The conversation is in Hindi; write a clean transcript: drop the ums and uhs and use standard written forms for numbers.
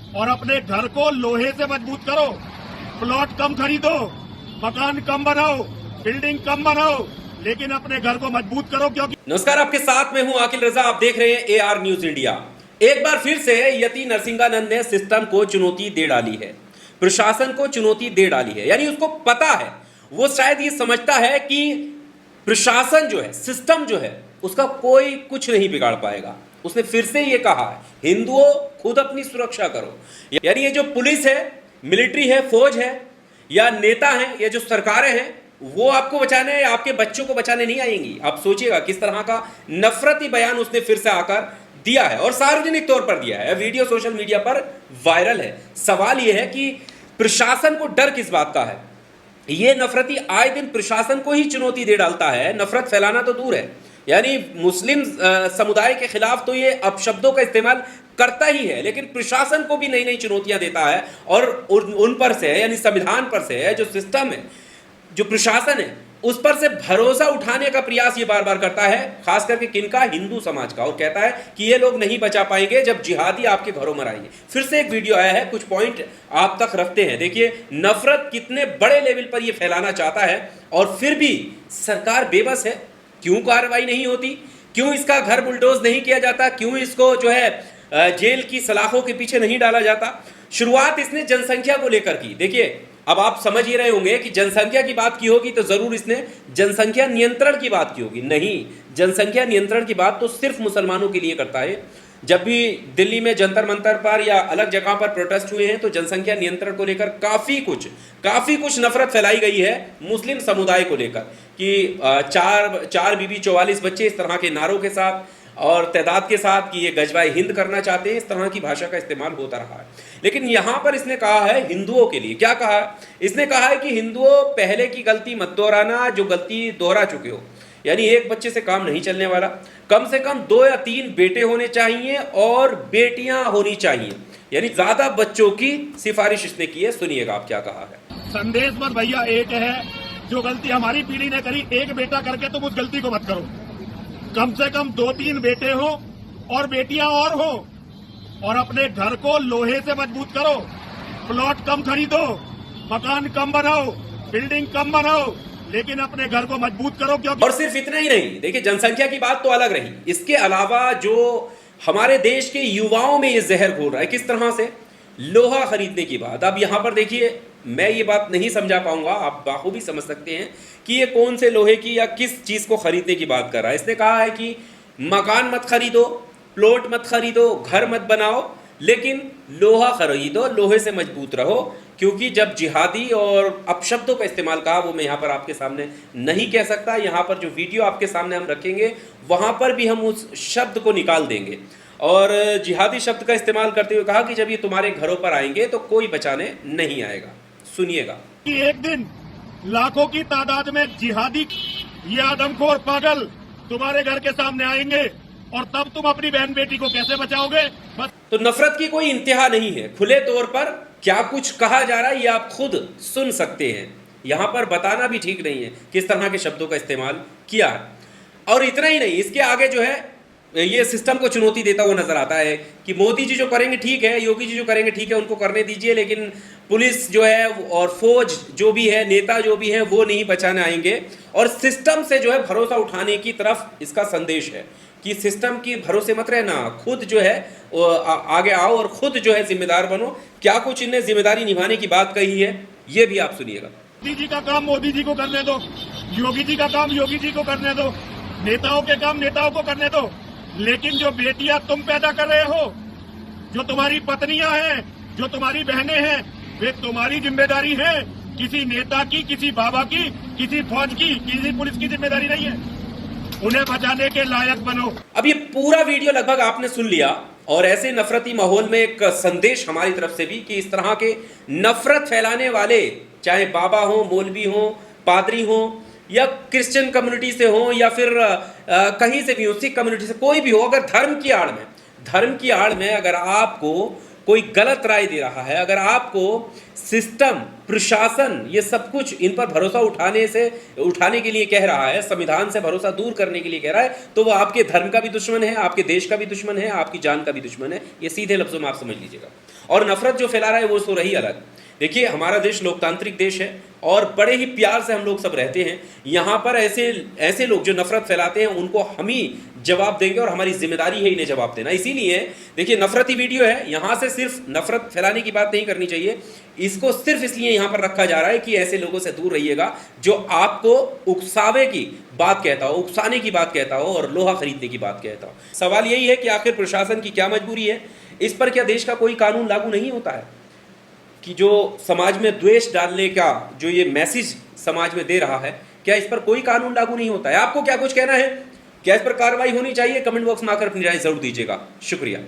और अपने घर को लोहे से मजबूत करो। प्लॉट कम खरीदो, मकान कम बनाओ, बिल्डिंग कम बनाओ, लेकिन अपने घर को मजबूत करो। क्योंकि नमस्कार, आपके साथ में हूं आकिल रजा। आप देख रहे हैं AR न्यूज इंडिया। एक बार फिर से यति नरसिंहानंद ने सिस्टम को चुनौती दे डाली है, प्रशासन को चुनौती दे डाली है। यानी उसको पता है, वो शायद ये समझता है कि प्रशासन जो है, सिस्टम जो है, उसका कोई कुछ नहीं बिगाड़ पाएगा। उसने फिर से ये कहा है, हिंदुओं खुद अपनी सुरक्षा करो। यानी ये जो पुलिस है, मिलिट्री है, फौज है, या नेता है, या जो सरकारें हैं, वो आपको बचाने, आपके बच्चों को बचाने नहीं आएंगी। आप सोचिएगा किस तरह का नफरती बयान उसने फिर से आकर दिया है, और सार्वजनिक तौर पर दिया है। वीडियो सोशल मीडिया पर वायरल है। सवाल यह है कि प्रशासन को डर किस बात का है? ये नफरती आए दिन प्रशासन को ही चुनौती दे डालता है। नफरत फैलाना तो दूर है, यानी मुस्लिम समुदाय के खिलाफ तो ये अपशब्दों का इस्तेमाल करता ही है, लेकिन प्रशासन को भी नई नई चुनौतियां देता है। और उन पर से है, यानी संविधान पर से है, जो सिस्टम है, जो प्रशासन है, उस पर से भरोसा उठाने का प्रयास ये बार बार करता है, खास करके किनका? हिंदू समाज का। और कहता है कि ये लोग नहीं बचा पाएंगे जब जिहादी आपके घरों में आएंगे। फिर से एक वीडियो आया है, कुछ पॉइंट आप तक रखते हैं। देखिए नफरत कितने बड़े लेवल पर ये फैलाना चाहता है, और फिर भी सरकार बेबस है। क्यों कार्रवाई नहीं होती? क्यों इसका घर बुलडोज नहीं किया जाता? क्यों इसको जो है जेल की सलाखों के पीछे नहीं डाला जाता? शुरुआत इसने जनसंख्या को लेकर की। देखिए अब आप समझ ही रहे होंगे कि जनसंख्या की बात की होगी तो जरूर इसने जनसंख्या नियंत्रण की बात की होगी। नहीं, जनसंख्या नियंत्रण की बात तो सिर्फ मुसलमानों के लिए करता है। जब भी दिल्ली में जंतर मंतर पर या अलग जगह पर प्रोटेस्ट हुए हैं तो जनसंख्या नियंत्रण को लेकर काफ़ी कुछ नफरत फैलाई गई है मुस्लिम समुदाय को लेकर कि चार बीबी 44 बच्चे, इस तरह के नारों के साथ और तादाद के साथ कि ये गजवाए हिंद करना चाहते हैं। इस तरह की भाषा का इस्तेमाल होता रहा है। लेकिन यहाँ पर इसने कहा है हिंदुओं के लिए। क्या कहा? इसने कहा है कि हिंदुओं पहले की गलती मत दोहराना, जो गलती दोहरा चुके हो। यानी एक बच्चे से काम नहीं चलने वाला, कम से कम 2 या 3 बेटे होने चाहिए और बेटियां होनी चाहिए। यानी ज्यादा बच्चों की सिफारिश इसने की है। सुनिएगा आप क्या कहा है। संदेश पर भैया एक है, जो गलती हमारी पीढ़ी ने करी, एक बेटा करके तुम उस गलती को मत करो। कम से कम 2-3 बेटे हो और बेटियां और हो, और अपने घर को लोहे से मजबूत करो। प्लॉट कम खरीदो, मकान कम बनाओ, बिल्डिंग कम बनाओ, लेकिन अपने घर को मजबूत करो। क्योंकि और सिर्फ इतना ही नहीं, देखिए जनसंख्या की बात तो अलग रही, इसके अलावा जो हमारे देश के युवाओं में ये जहर घोल रहा है, किस तरह से? लोहा खरीदने की बात। अब यहां पर देखिए, मैं ये बात नहीं समझा पाऊंगा, आप बाखूबी समझ सकते हैं कि ये कौन से लोहे की या किस चीज को खरीदने की बात कर रहा है। इसने कहा है कि मकान मत खरीदो, प्लॉट मत खरीदो, घर मत बनाओ, लेकिन लोहा खरीदो, लोहे से मजबूत रहो। क्योंकि जब जिहादी और अपशब्दों का इस्तेमाल कहा, वो मैं यहाँ पर आपके सामने नहीं कह सकता। यहाँ पर जो वीडियो आपके सामने हम रखेंगे, वहाँ पर भी हम उस शब्द को निकाल देंगे। और जिहादी शब्द का इस्तेमाल करते हुए कहा कि जब ये तुम्हारे घरों पर आएंगे तो कोई बचाने नहीं आएगा। सुनिएगा। कि एक दिन लाखों की तादाद में जिहादी, ये आदमखोर पागल तुम्हारे घर के सामने आएंगे, और तब तुम अपनी बहन बेटी को कैसे बचाओगे? बस। तो नफरत की कोई इंतहा नहीं है। खुले तौर पर क्या कुछ कहा जा रहा है ये आप खुद सुन सकते हैं। यहां पर बताना भी ठीक नहीं है किस तरह के शब्दों का इस्तेमाल किया है। और इतना ही नहीं, इसके आगे जो है ये सिस्टम को चुनौती देता हुआ नजर आता है कि मोदी जी जो करेंगे ठीक है, योगी जी जो करेंगे ठीक है, उनको करने दीजिए, लेकिन पुलिस जो है और फौज जो भी है, नेता जो भी है, वो नहीं बचाने आएंगे। और सिस्टम से जो है भरोसा उठाने की तरफ इसका संदेश है कि सिस्टम की भरोसे मत रहना, खुद जो है आगे आओ और खुद जो है जिम्मेदार बनो। क्या कुछ इन्हें जिम्मेदारी निभाने की बात कही है, ये भी आप सुनिएगा। मोदी जी का काम मोदी जी को करने दो, योगी जी का काम योगी जी को करने दो, नेताओं के काम नेताओं को करने दो। लेकिन जो बेटियां तुम पैदा कर रहे हो, जो तुम्हारी पत्नियां हैं, जो तुम्हारी बहनें हैं, वे तुम्हारी जिम्मेदारी है। किसी नेता की, किसी बाबा की, किसी फौज की, किसी पुलिस की जिम्मेदारी नहीं है। उन्हें बचाने के लायक बनो। अब ये पूरा वीडियो लगभग आपने सुन लिया, और ऐसे नफरती माहौल में एक संदेश हमारी तरफ से भी कि इस तरह के नफरत फैलाने वाले, चाहे बाबा हो, मौलवी हो, पादरी हो, या क्रिश्चियन कम्युनिटी से हो, या फिर कहीं से भी हो, सिख कम्युनिटी से, कोई भी हो, अगर धर्म की आड़ में अगर आपको कोई गलत राय दे रहा है, अगर आपको सिस्टम, प्रशासन, ये सब कुछ इन पर भरोसा उठाने के लिए कह रहा है, संविधान से भरोसा दूर करने के लिए कह रहा है, तो वो आपके धर्म का भी दुश्मन है, आपके देश का भी दुश्मन है, आपकी जान का भी दुश्मन है। ये सीधे लफ्जों में आप समझ लीजिएगा। और नफरत जो फैला रहा है वो तो रही अलग। देखिए, हमारा देश लोकतांत्रिक देश है और बड़े ही प्यार से हम लोग सब रहते हैं। यहाँ पर ऐसे लोग जो नफरत फैलाते हैं उनको हम ही जवाब देंगे और हमारी जिम्मेदारी है इन्हें जवाब देना। इसीलिए देखिए, नफरती वीडियो है, यहाँ से सिर्फ नफरत फैलाने की बात नहीं करनी चाहिए। इसको सिर्फ इसलिए यहाँ पर रखा जा रहा है कि ऐसे लोगों से दूर रहिएगा जो आपको उकसावे की बात कहता हो, उकसाने की बात कहता हो और लोहा खरीदने की बात कहता हो। सवाल यही है कि आखिर प्रशासन की क्या मजबूरी है? इस पर क्या देश का कोई कानून लागू नहीं होता है कि जो समाज में द्वेष डालने का जो ये मैसेज समाज में दे रहा है, क्या इस पर कोई कानून लागू नहीं होता है? आपको क्या कुछ कहना है? क्या इस पर कार्रवाई होनी चाहिए? कमेंट बॉक्स में आकर अपनी राय जरूर दीजिएगा। शुक्रिया।